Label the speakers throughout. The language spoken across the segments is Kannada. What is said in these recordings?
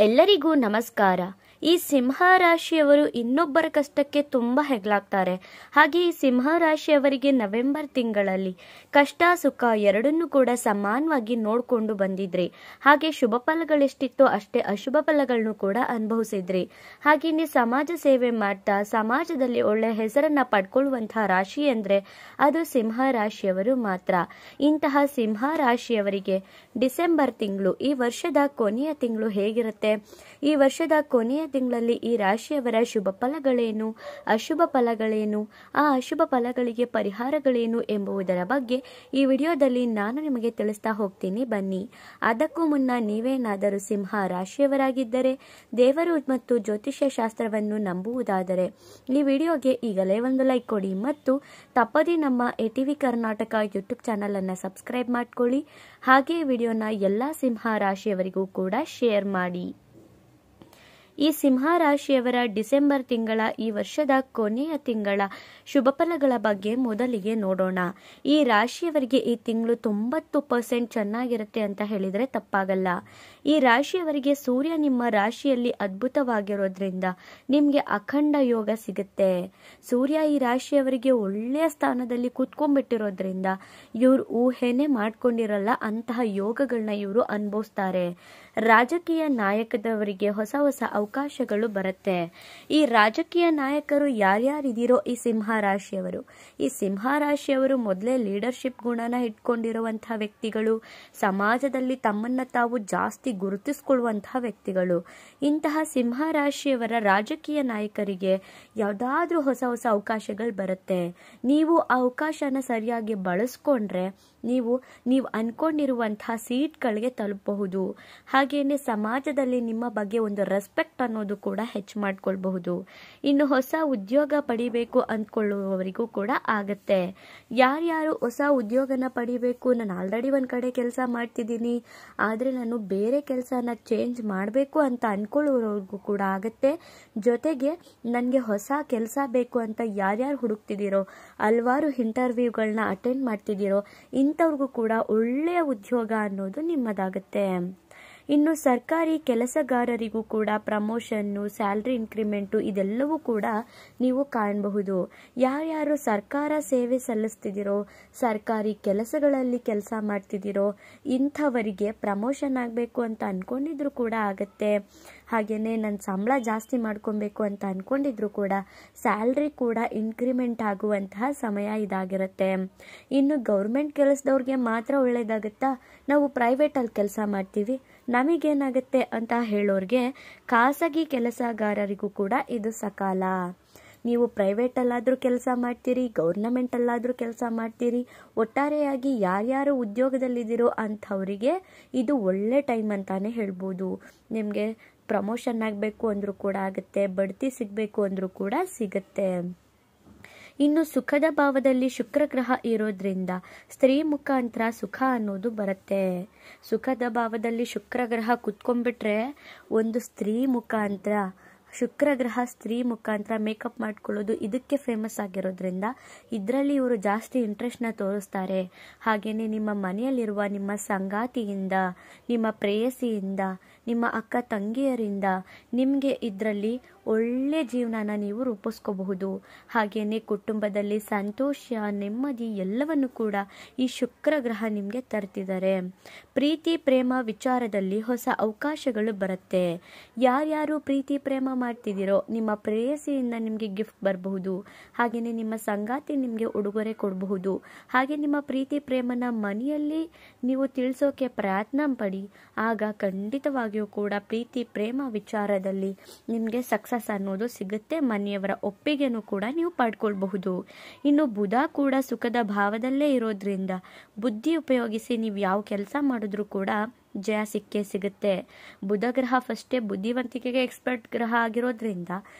Speaker 1: ಎಲ್ಲರಿಗೂ ನಮಸ್ಕಾರ. ಈ ಸಿಂಹ ರಾಶಿಯವರು ಇನ್ನೊಬ್ಬರ ಕಷ್ಟಕ್ಕೆ ತುಂಬಾ ಹೆಗಲಾಗ್ತಾರೆ. ಹಾಗೆ ಈ ಸಿಂಹ ರಾಶಿಯವರಿಗೆ ನವೆಂಬರ್ ತಿಂಗಳಲ್ಲಿ ಕಷ್ಟ ಸುಖ ಎರಡನ್ನೂ ಕೂಡ ಸಮಾನವಾಗಿ ನೋಡ್ಕೊಂಡು ಬಂದಿದ್ರಿ. ಹಾಗೆ ಶುಭ ಫಲಗಳೆಷ್ಟಿತ್ತೋ ಅಷ್ಟೇ ಅಶುಭ ಫಲಗಳನ್ನು ಕೂಡ ಅನುಭವಿಸಿದ್ರಿ. ಹಾಗೆಯೇ ಸಮಾಜ ಸೇವೆ ಮಾಡ್ತಾ ಸಮಾಜದಲ್ಲಿ ಒಳ್ಳೆ ಹೆಸರನ್ನ ಪಡ್ಕೊಳ್ಳುವಂತಹ ರಾಶಿ ಅಂದ್ರೆ ಅದು ಸಿಂಹ ರಾಶಿಯವರು ಮಾತ್ರ. ಇಂತಹ ಸಿಂಹ ರಾಶಿಯವರಿಗೆ ಡಿಸೆಂಬರ್ ತಿಂಗಳು, ಈ ವರ್ಷದ ಕೊನೆಯ ತಿಂಗಳು ಹೇಗಿರುತ್ತೆ, ಈ ವರ್ಷದ ಕೊನೆಯ ತಿಂಗಳಲ್ಲಿ ಈ ರಾಶಿಯವರ ಶುಭ ಫಲಗಳೇನು, ಅಶುಭ ಫಲಗಳೇನು, ಆ ಅಶುಭ ಫಲಗಳಿಗೆ ಪರಿಹಾರಗಳೇನು ಎಂಬುದರ ಬಗ್ಗೆ ಈ ವಿಡಿಯೋದಲ್ಲಿ ನಾನು ನಿಮಗೆ ತಿಳಿಸ್ತಾ ಹೋಗ್ತೀನಿ. ಬನ್ನಿ. ಅದಕ್ಕೂ ಮುನ್ನ ನೀವೇನಾದರೂ ಸಿಂಹ ರಾಶಿಯವರಾಗಿದ್ದರೆ, ದೇವರು ಮತ್ತು ಜ್ಯೋತಿಷ್ಯ ಶಾಸ್ತ್ರವನ್ನು ನಂಬುವುದಾದರೆ ಈ ವಿಡಿಯೋಗೆ ಈಗಲೇ ಒಂದು ಲೈಕ್ ಕೊಡಿ ಮತ್ತು ತಪ್ಪದೇ ನಮ್ಮ ಎಟಿವಿ ಕರ್ನಾಟಕ ಯೂಟ್ಯೂಬ್ ಚಾನಲ್ ಅನ್ನು ಸಬ್ಸ್ಕ್ರೈಬ್ ಮಾಡ್ಕೊಳ್ಳಿ. ಹಾಗೆ ವಿಡಿಯೋನ ಎಲ್ಲ ಸಿಂಹ ರಾಶಿಯವರಿಗೂ ಕೂಡ ಶೇರ್ ಮಾಡಿ. ಈ ಸಿಂಹ ರಾಶಿಯವರ ಡಿಸೆಂಬರ್ ತಿಂಗಳ, ಈ ವರ್ಷದ ಕೊನೆಯ ತಿಂಗಳ ಶುಭ ಫಲಗಳ ಬಗ್ಗೆ ಮೊದಲಿಗೆ ನೋಡೋಣ. ಈ ರಾಶಿಯವರಿಗೆ ಈ ತಿಂಗಳು 90% ಚೆನ್ನಾಗಿರುತ್ತೆ ಅಂತ ಹೇಳಿದ್ರೆ ತಪ್ಪಾಗಲ್ಲ. ಈ ರಾಶಿಯವರಿಗೆ ಸೂರ್ಯ ನಿಮ್ಮ ರಾಶಿಯಲ್ಲಿ ಅದ್ಭುತವಾಗಿರೋದ್ರಿಂದ ನಿಮ್ಗೆ ಅಖಂಡ ಯೋಗ ಸಿಗುತ್ತೆ. ಸೂರ್ಯ ಈ ರಾಶಿಯವರಿಗೆ ಒಳ್ಳೆಯ ಸ್ಥಾನದಲ್ಲಿ ಕೂತ್ಕೊಂಡ್ಬಿಟ್ಟಿರೋದ್ರಿಂದ ಇವ್ರು ಊಹೆನೆ ಮಾಡ್ಕೊಂಡಿರಲ್ಲ ಅಂತಹ ಯೋಗಗಳನ್ನ ಇವರು ಅನುಭವಿಸ್ತಾರೆ. ರಾಜಕೀಯ ನಾಯಕದವರಿಗೆ ಹೊಸ ಹೊಸ ಅವಕಾಶಗಳು ಬರುತ್ತೆ. ಈ ರಾಜಕೀಯ ನಾಯಕರು ಯಾರ್ಯಾರಿದ್ದೀರೋ ಈ ಸಿಂಹ ರಾಶಿಯವರು, ಈ ಸಿಂಹ ರಾಶಿಯವರು ಮೊದಲೇ ಲೀಡರ್ಶಿಪ್ ಗುಣನ ಇಟ್ಕೊಂಡಿರುವಂತಹ ವ್ಯಕ್ತಿಗಳು, ಸಮಾಜದಲ್ಲಿ ತಮ್ಮನ್ನ ತಾವು ಜಾಸ್ತಿ ಗುರುತಿಸ್ಕೊಳ್ಳುವಂತಹ ವ್ಯಕ್ತಿಗಳು. ಇಂತಹ ಸಿಂಹ ರಾಶಿಯವರ ರಾಜಕೀಯ ನಾಯಕರಿಗೆ ಯಾವುದಾದ್ರೂ ಹೊಸ ಹೊಸ ಅವಕಾಶಗಳು ಬರುತ್ತೆ. ನೀವು ಆ ಅವಕಾಶನ ಸರಿಯಾಗಿ ಬಳಸ್ಕೊಂಡ್ರೆ ನೀವು ಅನ್ಕೊಂಡಿರುವಂತಹ ಸೀಟ್ಗಳಿಗೆ ತಲುಪಬಹುದು. ಹಾಗೇನೆ ಸಮಾಜದಲ್ಲಿ ನಿಮ್ಮ ಬಗ್ಗೆ ಒಂದು ರೆಸ್ಪೆಕ್ಟ್ ಅನ್ನೋದು ಕೂಡ ಹೆಚ್ಚು ಮಾಡ್ಕೊಳ್ಬಹುದು. ಇನ್ನು ಹೊಸ ಉದ್ಯೋಗ ಪಡಿಬೇಕು ಅಂದ್ಕೊಳ್ಳುವವರಿಗೂ ಕೂಡ ಆಗತ್ತೆ. ಯಾರ್ಯಾರು ಹೊಸ ಉದ್ಯೋಗನ ಪಡಿಬೇಕು, ನಾನು ಆಲ್ರೆಡಿ ಒಂದ್ ಕಡೆ ಕೆಲಸ ಮಾಡ್ತಿದ್ದೀನಿ ಆದ್ರೆ ನಾನು ಬೇರೆ ಕೆಲಸನ ಚೇಂಜ್ ಮಾಡಬೇಕು ಅಂತ ಅನ್ಕೊಳ್ಳುವವರಿಗೂ ಕೂಡ ಆಗತ್ತೆ. ಜೊತೆಗೆ ನನಗೆ ಹೊಸ ಕೆಲಸ ಬೇಕು ಅಂತ ಯಾರ್ಯಾರು ಹುಡುಕ್ತಿದ್ದೀರೋ, ಹಲವಾರು ಇಂಟರ್ವ್ಯೂಗಳನ್ನ ಅಟೆಂಡ್ ಮಾಡ್ತಿದ್ದೀರೋ ಇಂಥವ್ರಿಗೂ ಕೂಡ ಒಳ್ಳೆಯ ಉದ್ಯೋಗ ಅನ್ನೋದು ನಿಮ್ಮದಾಗತ್ತೆ. ಇನ್ನು ಸರ್ಕಾರಿ ಕೆಲಸಗಾರರಿಗೂ ಕೂಡ ಪ್ರಮೋಷನ್ನು, ಸ್ಯಾಲ್ರಿ ಇನ್ಕ್ರಿಮೆಂಟು ಇದೆಲ್ಲವೂ ಕೂಡ ನೀವು ಕಾಣಬಹುದು. ಯಾರ್ಯಾರು ಸರ್ಕಾರ ಸೇವೆ ಸಲ್ಲಿಸ್ತಿದ್ದೀರೋ, ಸರ್ಕಾರಿ ಕೆಲಸಗಳಲ್ಲಿ ಕೆಲಸ ಮಾಡ್ತಿದ್ದೀರೋ ಇಂಥವರಿಗೆ ಪ್ರಮೋಷನ್ ಆಗಬೇಕು ಅಂತ ಅನ್ಕೊಂಡಿದ್ರು ಕೂಡ ಆಗತ್ತೆ. ಹಾಗೇನೆ ನನ್ನ ಸಂಬಳ ಜಾಸ್ತಿ ಮಾಡ್ಕೊಬೇಕು ಅಂತ ಅನ್ಕೊಂಡಿದ್ರು ಕೂಡ ಸ್ಯಾಲ್ರಿ ಕೂಡ ಇನ್ಕ್ರಿಮೆಂಟ್ ಆಗುವಂತಹ ಸಮಯ ಇದಾಗಿರುತ್ತೆ. ಇನ್ನು ಗೌರ್ಮೆಂಟ್ ಕೆಲಸದವ್ರಿಗೆ ಮಾತ್ರ ಒಳ್ಳೇದಾಗುತ್ತಾ, ನಾವು ಪ್ರೈವೇಟಲ್ಲಿ ಕೆಲಸ ಮಾಡ್ತೀವಿ ನಮಗೇನಾಗುತ್ತೆ ಅಂತ ಹೇಳೋರಿಗೆ ಖಾಸಗಿ ಕೆಲಸಗಾರರಿಗೂ ಕೂಡ ಇದು ಸಕಾಲ. ನೀವು ಪ್ರೈವೇಟಲ್ಲಾದರೂ ಕೆಲಸ ಮಾಡ್ತೀರಿ, ಗೌರ್ನಮೆಂಟಲ್ಲಾದರೂ ಕೆಲಸ ಮಾಡ್ತೀರಿ, ಒಟ್ಟಾರೆಯಾಗಿ ಯಾರ್ಯಾರು ಉದ್ಯೋಗದಲ್ಲಿದ್ದೀರೋ ಅಂಥವರಿಗೆ ಇದು ಒಳ್ಳೆ ಟೈಮ್ ಅಂತಾನೆ ಹೇಳ್ಬೋದು. ನಿಮಗೆ ಪ್ರಮೋಷನ್ ಆಗಬೇಕು ಅಂದರೂ ಕೂಡ ಆಗುತ್ತೆ, ಬಡ್ತಿ ಸಿಗಬೇಕು ಅಂದರೂ ಕೂಡ ಸಿಗುತ್ತೆ. ಇನ್ನು ಸುಖದ ಭಾವದಲ್ಲಿ ಶುಕ್ರ ಗ್ರಹ ಇರೋದ್ರಿಂದ ಸ್ತ್ರೀ ಮುಖಾಂತರ ಸುಖ ಅನ್ನೋದು ಬರುತ್ತೆ. ಸುಖದ ಭಾವದಲ್ಲಿ ಶುಕ್ರ ಗ್ರಹ ಕುತ್ಕೊಂಡ್ಬಿಟ್ರೆ ಒಂದು ಸ್ತ್ರೀ ಮುಖಾಂತರ, ಶುಕ್ರ ಗ್ರಹ ಸ್ತ್ರೀ ಮುಖಾಂತರ ಮೇಕಪ್ ಮಾಡ್ಕೊಳ್ಳೋದು ಇದಕ್ಕೆ ಫೇಮಸ್ ಆಗಿರೋದ್ರಿಂದ ಇದರಲ್ಲಿ ಇವರು ಜಾಸ್ತಿ ಇಂಟ್ರೆಸ್ಟ್ನ ತೋರಿಸ್ತಾರೆ. ಹಾಗೇನೆ ನಿಮ್ಮ ಮನೆಯಲ್ಲಿರುವ ನಿಮ್ಮ ಸಂಗಾತಿಯಿಂದ, ನಿಮ್ಮ ಪ್ರೇಯಸಿಯಿಂದ, ನಿಮ್ಮ ಅಕ್ಕ ತಂಗಿಯರಿಂದ ನಿಮಗೆ ಇದರಲ್ಲಿ ಒಳ್ಳೆ ಜೀವನನ ನೀವು ರೂಪಿಸ್ಕೋಬಹುದು. ಹಾಗೇನೆ ಕುಟುಂಬದಲ್ಲಿ ಸಂತೋಷ, ನೆಮ್ಮದಿ ಎಲ್ಲವನ್ನು ಕೂಡ ಈ ಶುಕ್ರ ಗ್ರಹ ನಿಮಗೆ ತರ್ತಿದ್ದಾರೆ. ಪ್ರೀತಿ ಪ್ರೇಮ ವಿಚಾರದಲ್ಲಿ ಹೊಸ ಅವಕಾಶಗಳು ಬರುತ್ತೆ. ಯಾರ್ಯಾರು ಪ್ರೀತಿ ಪ್ರೇಮ ಮಾಡ್ತಿದ್ದೀರೋ ನಿಮ್ಮ ಪ್ರೇಯಸಿಯಿಂದ ನಿಮಗೆ ಗಿಫ್ಟ್ ಬರಬಹುದು. ಹಾಗೇನೆ ನಿಮ್ಮ ಸಂಗಾತಿ ನಿಮಗೆ ಉಡುಗೊರೆ ಕೊಡಬಹುದು. ಹಾಗೆ ನಿಮ್ಮ ಪ್ರೀತಿ ಪ್ರೇಮನ ಮನೆಯಲ್ಲಿ ನೀವು ತಿಳಿಸೋಕೆ ಪ್ರಯತ್ನ ಪಡಿ. ಆಗ ಖಂಡಿತವಾಗಿಯೂ ಕೂಡ ಪ್ರೀತಿ ಪ್ರೇಮ ವಿಚಾರದಲ್ಲಿ ನಿಮಗೆ ಸಕ್ಸಸ್ ಅನ್ನೋದು ಸಿಗುತ್ತೆ. ಮನೆಯವರ ಒಪ್ಪಿಗೆನೂ ಕೂಡ ನೀವು ಪಡ್ಕೊಳ್ಬಹುದು. ಇನ್ನು ಬುಧ ಕೂಡ ಸುಖದ ಭಾವದಲ್ಲೇ ಇರೋದ್ರಿಂದ ಬುದ್ಧಿ ಉಪಯೋಗಿಸಿ ನೀವು ಯಾವ ಕೆಲಸ ಮಾಡಿದ್ರೂ ಕೂಡ ಜಯ ಸಿಕ್ಕೇ ಸಿಗುತ್ತೆ. ಬುಧ ಗ್ರಹ ಫಸ್ಟೇ ಬುದ್ಧಿವಂತಿಕೆಗೆ ಎಕ್ಸ್ಪರ್ಟ್ ಗ್ರಹ ಆಗಿರೋದ್ರಿಂದ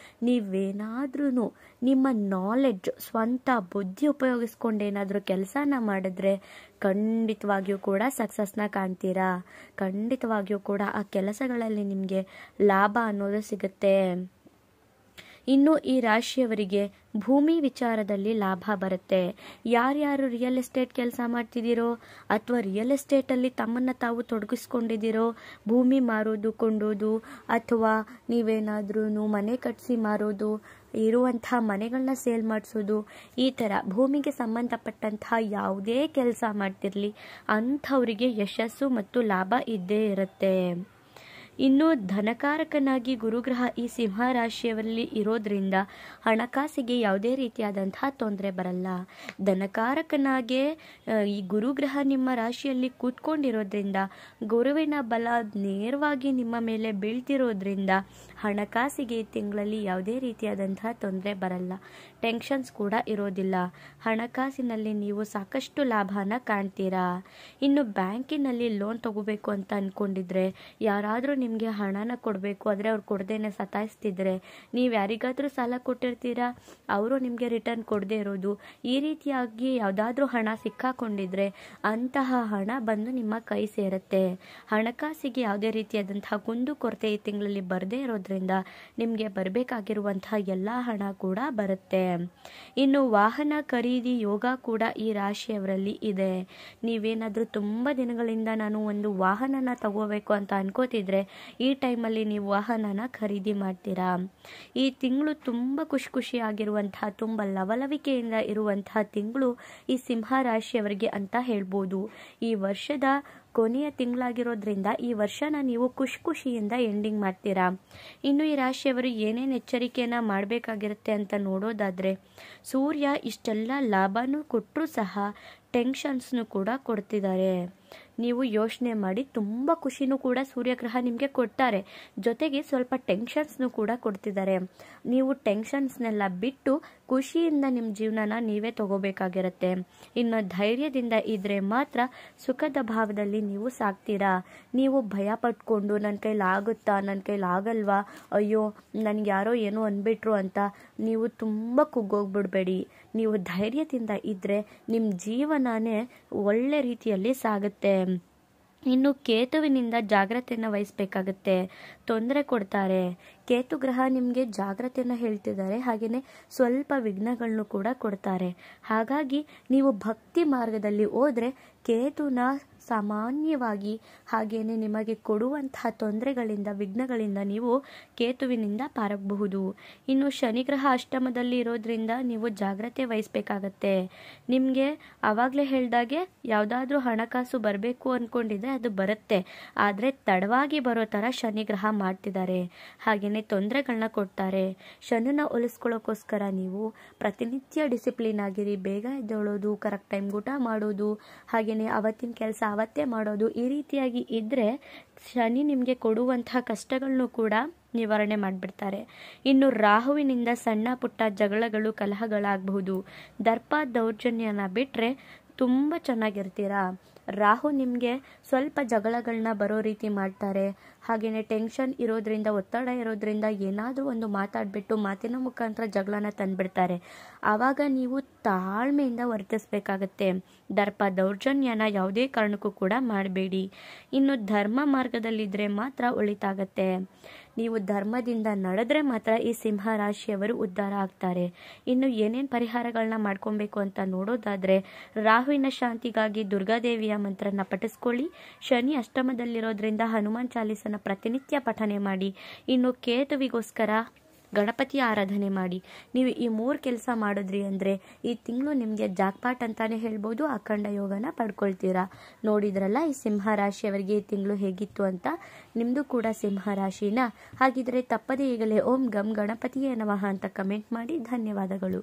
Speaker 1: ನೀವೇನಾದ್ರೂ ನಿಮ್ಮ ನಾಲೆಡ್ಜ್, ಸ್ವಂತ ಬುದ್ಧಿ ಉಪಯೋಗಿಸ್ಕೊಂಡೇನಾದ್ರೂ ಕೆಲಸನ ಮಾಡಿದ್ರೆ ಖಂಡಿತವಾಗಿಯೂ ಕೂಡ ಸಕ್ಸಸ್ನ ಕಾಣ್ತೀರಾ. ಖಂಡಿತವಾಗಿಯೂ ಕೂಡ ಆ ಕೆಲಸಗಳಲ್ಲಿ ನಿಮಗೆ ಲಾಭ ಅನ್ನೋದು ಸಿಗುತ್ತೆ. ಇನ್ನು ಈ ರಾಶಿಯವರಿಗೆ ಭೂಮಿ ವಿಚಾರದಲ್ಲಿ ಲಾಭ ಬರುತ್ತೆ. ಯಾರ್ಯಾರು ರಿಯಲ್ ಎಸ್ಟೇಟ್ ಕೆಲಸ ಮಾಡ್ತಿದ್ದೀರೋ ಅಥವಾ ರಿಯಲ್ ಎಸ್ಟೇಟಲ್ಲಿ ತಮ್ಮನ್ನು ತಾವು ತೊಡಗಿಸ್ಕೊಂಡಿದ್ದೀರೋ, ಭೂಮಿ ಮಾರೋದು ಕೊಂಡೋದು ಅಥವಾ ನೀವೇನಾದ್ರೂ ಮನೆ ಕಟ್ಟಿಸಿ ಮಾರೋದು, ಇರುವಂಥ ಮನೆಗಳನ್ನ ಸೇಲ್ ಮಾಡಿಸೋದು, ಈ ಥರ ಭೂಮಿಗೆ ಸಂಬಂಧಪಟ್ಟಂತಹ ಯಾವುದೇ ಕೆಲಸ ಮಾಡ್ತಿರಲಿ ಅಂಥವರಿಗೆ ಯಶಸ್ಸು ಮತ್ತು ಲಾಭ ಇದ್ದೇ ಇರುತ್ತೆ. ಇನ್ನು ಧನಕಾರಕನಾಗಿ ಗುರುಗ್ರಹ ಈ ಸಿಂಹ ರಾಶಿಯವರಲ್ಲಿ ಇರೋದ್ರಿಂದ ಹಣಕಾಸಿಗೆ ಯಾವುದೇ ರೀತಿಯಾದಂತಹ ತೊಂದರೆ ಬರಲ್ಲ. ಧನಕಾರಕನಾಗೆ ಈ ಗುರುಗ್ರಹ ನಿಮ್ಮ ರಾಶಿಯಲ್ಲಿ ಕೂತ್ಕೊಂಡಿರೋದ್ರಿಂದ, ಗುರುವಿನ ಬಲ ನೇರವಾಗಿ ನಿಮ್ಮ ಮೇಲೆ ಬೀಳ್ತಿರೋದ್ರಿಂದ ಹಣಕಾಸಿಗೆ ಈ ತಿಂಗಳಲ್ಲಿ ಯಾವುದೇ ರೀತಿಯಾದಂತಹ ತೊಂದರೆ ಬರಲ್ಲ. ಟೆನ್ಷನ್ಸ್ ಕೂಡ ಇರೋದಿಲ್ಲ. ಹಣಕಾಸಿನಲ್ಲಿ ನೀವು ಸಾಕಷ್ಟು ಲಾಭನ ಕಾಣ್ತೀರಾ. ಇನ್ನು ಬ್ಯಾಂಕಿನಲ್ಲಿ ಲೋನ್ ತಗೋಬೇಕು ಅಂತ ಅಂದ್ಕೊಂಡಿದ್ರೆ, ಯಾರಾದರೂ ನಿಮಗೆ ಹಣನ ಕೊಡಬೇಕು ಆದರೆ ಅವ್ರು ಕೊಡದೇನೆ ಸತಾಯಿಸ್ತಿದ್ರೆ, ನೀವು ಯಾರಿಗಾದರೂ ಸಾಲ ಕೊಟ್ಟಿರ್ತೀರಾ, ಅವರು ನಿಮಗೆ ರಿಟರ್ನ್ ಕೊಡದೇ ಇರೋದು, ಈ ರೀತಿಯಾಗಿ ಯಾವುದಾದ್ರೂ ಹಣ ಸಿಕ್ಕಾಕೊಂಡಿದ್ರೆ ಅಂತಹ ಹಣ ಬಂದು ನಿಮ್ಮ ಕೈ ಸೇರುತ್ತೆ. ಹಣಕಾಸಿಗೆ ಯಾವುದೇ ರೀತಿಯಾದಂತಹ ಕುಂದು ಕೊರತೆ ಈ ತಿಂಗಳಲ್ಲಿ ಬರದೇ ಇರೋದ್ರಿಂದ ನಿಮಗೆ ಬರಬೇಕಾಗಿರುವಂತಹ ಎಲ್ಲ ಹಣ ಕೂಡ ಬರುತ್ತೆ. ಇನ್ನು ವಾಹನ ಖರೀದಿ ಯೋಗ ಕೂಡ ಈ ರಾಶಿಯವರಲ್ಲಿ ಇದೆ. ನೀವೇನಾದರೂ ತುಂಬ ದಿನಗಳಿಂದ ನಾನು ಒಂದು ವಾಹನನ ತಗೋಬೇಕು ಅಂತ ಅನ್ಕೋತಿದ್ರೆ ಈ ಟೈಮಲ್ಲಿ ನೀವು ವಾಹನನ ಖರೀದಿ ಮಾಡ್ತೀರಾ. ಈ ತಿಂಗಳು ತುಂಬ ಖುಷಿಯಾಗಿರುವಂತಹ, ತುಂಬ ಲವಲವಿಕೆಯಿಂದ ಇರುವಂತಹ ತಿಂಗಳು ಈ ಸಿಂಹ ರಾಶಿಯವರಿಗೆ ಅಂತ ಹೇಳ್ಬೋದು. ಈ ವರ್ಷದ ಕೊನೆಯ ತಿಂಗಳಾಗಿರೋದ್ರಿಂದ ಈ ವರ್ಷನ ನೀವು ಖುಷಿಯಿಂದ ಎಂಡಿಂಗ್ ಮಾಡ್ತೀರಾ. ಇನ್ನು ಈ ರಾಶಿಯವರು ಏನೇನು ಎಚ್ಚರಿಕೆಯನ್ನು ಮಾಡಬೇಕಾಗಿರುತ್ತೆ ಅಂತ ನೋಡೋದಾದರೆ, ಸೂರ್ಯ ಇಷ್ಟೆಲ್ಲ ಲಾಭನೂ ಕೊಟ್ಟರೂ ಸಹ ಟೆನ್ಷನ್ಸ್ನು ಕೂಡ ಕೊಡ್ತಿದ್ದಾರೆ. ನೀವು ಯೋಚನೆ ಮಾಡಿ, ತುಂಬ ಖುಷಿನೂ ಕೂಡ ಸೂರ್ಯಗ್ರಹ ನಿಮಗೆ ಕೊಡ್ತಾರೆ, ಜೊತೆಗೆ ಸ್ವಲ್ಪ ಟೆನ್ಷನ್ಸ್ನು ಕೂಡ ಕೊಡ್ತಿದ್ದಾರೆ. ನೀವು ಟೆನ್ಷನ್ಸ್ನೆಲ್ಲ ಬಿಟ್ಟು ಖುಷಿಯಿಂದ ನಿಮ್ಮ ಜೀವನನ ನೀವೇ ತಗೋಬೇಕಾಗಿರುತ್ತೆ. ಇನ್ನು ಧೈರ್ಯದಿಂದ ಇದ್ರೆ ಮಾತ್ರ ಸುಖದ ಭಾವದಲ್ಲಿ ನೀವು ಸಾಕ್ತೀರಾ. ನೀವು ಭಯ ಪಟ್ಕೊಂಡು ನನ್ನ ಕೈಲಿ ಆಗುತ್ತಾ, ನನ್ನ ಕೈಲಿ ಆಗಲ್ವಾ, ಅಯ್ಯೋ ನನಗೆ ಯಾರೋ ಏನೋ ಅಂದ್ಬಿಟ್ರು ಅಂತ ನೀವು ತುಂಬ ಕುಗ್ಗೋಗ್ಬಿಡ್ಬೇಡಿ. ನೀವು ಧೈರ್ಯದಿಂದ ಇದ್ದರೆ ನಿಮ್ಮ ಜೀವನನೇ ಒಳ್ಳೆ ರೀತಿಯಲ್ಲಿ ಸಾಗುತ್ತೆ. ಇನ್ನು ಕೇತುವಿನಿಂದ ಜಾಗ್ರತೆಯನ್ನು ವಹಿಸಬೇಕಾಗುತ್ತೆ. ತೊಂದರೆ ಕೊಡ್ತಾರೆ. ಕೇತು ಗ್ರಹ ನಿಮಗೆ ಜಾಗ್ರತೆಯನ್ನು ಹೇಳ್ತಿದ್ದಾರೆ, ಹಾಗೆಯೇ ಸ್ವಲ್ಪ ವಿಘ್ನಗಳನ್ನು ಕೂಡ ಕೊಡ್ತಾರೆ. ಹಾಗಾಗಿ ನೀವು ಭಕ್ತಿ ಮಾರ್ಗದಲ್ಲಿ ಹೋದರೆ ಕೇತುನ ಸಾಮಾನ್ಯವಾಗಿ ಹಾಗೆಯೇ ನಿಮಗೆ ಕೊಡುವಂತಹ ತೊಂದರೆಗಳಿಂದ, ವಿಘ್ನಗಳಿಂದ ನೀವು ಕೇತುವಿನಿಂದ ಪಾರಾಗಬಹುದು. ಇನ್ನು ಶನಿಗ್ರಹ ಅಷ್ಟಮದಲ್ಲಿ ಇರೋದ್ರಿಂದ ನೀವು ಜಾಗ್ರತೆ ವಹಿಸಬೇಕಾಗತ್ತೆ. ನಿಮಗೆ ಆವಾಗಲೇ ಹೇಳಿದಾಗೆ ಯಾವುದಾದ್ರೂ ಹಣಕಾಸು ಬರಬೇಕು ಅಂದ್ಕೊಂಡಿದ್ರೆ ಅದು ಬರುತ್ತೆ, ಆದರೆ ತಡವಾಗಿ ಬರೋ ಥರ ಶನಿಗ್ರಹ ಮಾಡ್ತಿದ್ದಾರೆ. ಹಾಗೆಯೇ ತೊಂದರೆಗಳನ್ನ ಕೊಡ್ತಾರೆ. ಶನಿನ ಒಲಿಸ್ಕೊಳ್ಳೋಕ್ಕೋಸ್ಕರ ನೀವು ಪ್ರತಿನಿತ್ಯ ಡಿಸಿಪ್ಲಿನ್ ಆಗಿರಿ. ಬೇಗ ಎದ್ದೇಳೋದು, ಕರೆಕ್ಟ್ ಟೈಮ್ ಊಟ ಮಾಡೋದು, ಹಾಗೆಯೇ ಅವತ್ತಿನ ಕೆಲಸ ಅವತ್ತೇ ಮಾಡೋದು, ಈ ರೀತಿಯಾಗಿ ಇದ್ದರೆ ಶನಿ ನಿಮಗೆ ಕೊಡುವಂತಹ ಕಷ್ಟಗಳನ್ನು ಕೂಡ ನಿವಾರಣೆ ಮಾಡಿಬಿಡ್ತಾರೆ. ಇನ್ನು ರಾಹುವಿನಿಂದ ಸಣ್ಣ ಪುಟ್ಟ ಜಗಳಗಳು, ಕಲಹಗಳಾಗಬಹುದು. ದರ್ಪ ದೌರ್ಜನ್ಯನ ಬಿಟ್ಟರೆ ತುಂಬ ಚೆನ್ನಾಗಿರ್ತೀರಾ. ರಾಹು ನಿಮಗೆ ಸ್ವಲ್ಪ ಜಗಳಗಳನ್ನ ಬರೋ ರೀತಿ ಮಾಡ್ತಾರೆ. ಹಾಗೆಯೇ ಟೆನ್ಷನ್ ಇರೋದ್ರಿಂದ, ಒತ್ತಡ ಇರೋದ್ರಿಂದ ಏನಾದರೂ ಒಂದು ಮಾತಾಡಿಬಿಟ್ಟು ಮಾತಿನ ಮುಖಾಂತರ ಜಗಳನ ತಂದುಬಿಡ್ತಾರೆ. ಆವಾಗ ನೀವು ತಾಳ್ಮೆಯಿಂದ ವರ್ತಿಸಬೇಕಾಗತ್ತೆ. ದರ್ಪ ದೌರ್ಜನ್ಯನ ಯಾವುದೇ ಕಾರಣಕ್ಕೂ ಕೂಡ ಮಾಡಬೇಡಿ. ಇನ್ನು ಧರ್ಮ ಮಾರ್ಗದಲ್ಲಿದ್ದರೆ ಮಾತ್ರ ಒಳಿತಾಗತ್ತೆ. ನೀವು ಧರ್ಮದಿಂದ ನಡೆದ್ರೆ ಮಾತ್ರ ಈ ಸಿಂಹ ರಾಶಿಯವರು ಉದ್ಧಾರ ಆಗ್ತಾರೆ. ಇನ್ನು ಏನೇನು ಪರಿಹಾರಗಳನ್ನ ಮಾಡ್ಕೊಬೇಕು ಅಂತ ನೋಡೋದಾದರೆ, ರಾಹುವಿನ ಶಾಂತಿಗಾಗಿ ದುರ್ಗಾದೇವಿಯ ಮಂತ್ರನ ಪಠಿಸ್ಕೊಳ್ಳಿ. ಶನಿ ಅಷ್ಟಮದಲ್ಲಿರೋದ್ರಿಂದ ಹನುಮಾನ್ ಚಾಲೀಸನ ಪ್ರತಿನಿತ್ಯ ಪಠನೆ ಮಾಡಿ. ಇನ್ನು ಕೇತುವಿಗೋಸ್ಕರ ಗಣಪತಿಯ ಆರಾಧನೆ ಮಾಡಿ. ನೀವು ಈ 3 ಕೆಲಸ ಮಾಡಿದ್ರಿ ಅಂದರೆ ಈ ತಿಂಗಳು ನಿಮಗೆ ಜಾಕ್ಪಾಟ್ ಅಂತಾನೆ ಹೇಳ್ಬೋದು. ಅಖಂಡ ಯೋಗನ ಪಡ್ಕೊಳ್ತೀರಾ. ನೋಡಿದ್ರಲ್ಲ ಈ ಸಿಂಹ ರಾಶಿಯವರಿಗೆ ಈ ತಿಂಗಳು ಹೇಗಿತ್ತು ಅಂತ. ನಿಮ್ಮದು ಕೂಡ ಸಿಂಹ ರಾಶಿನ? ಹಾಗಿದ್ರೆ ತಪ್ಪದೇ ಈಗಲೇ ಓಂ ಗಂ ಗಣಪತಿಯೇ ನಮಃ ಅಂತ ಕಮೆಂಟ್ ಮಾಡಿ. ಧನ್ಯವಾದಗಳು.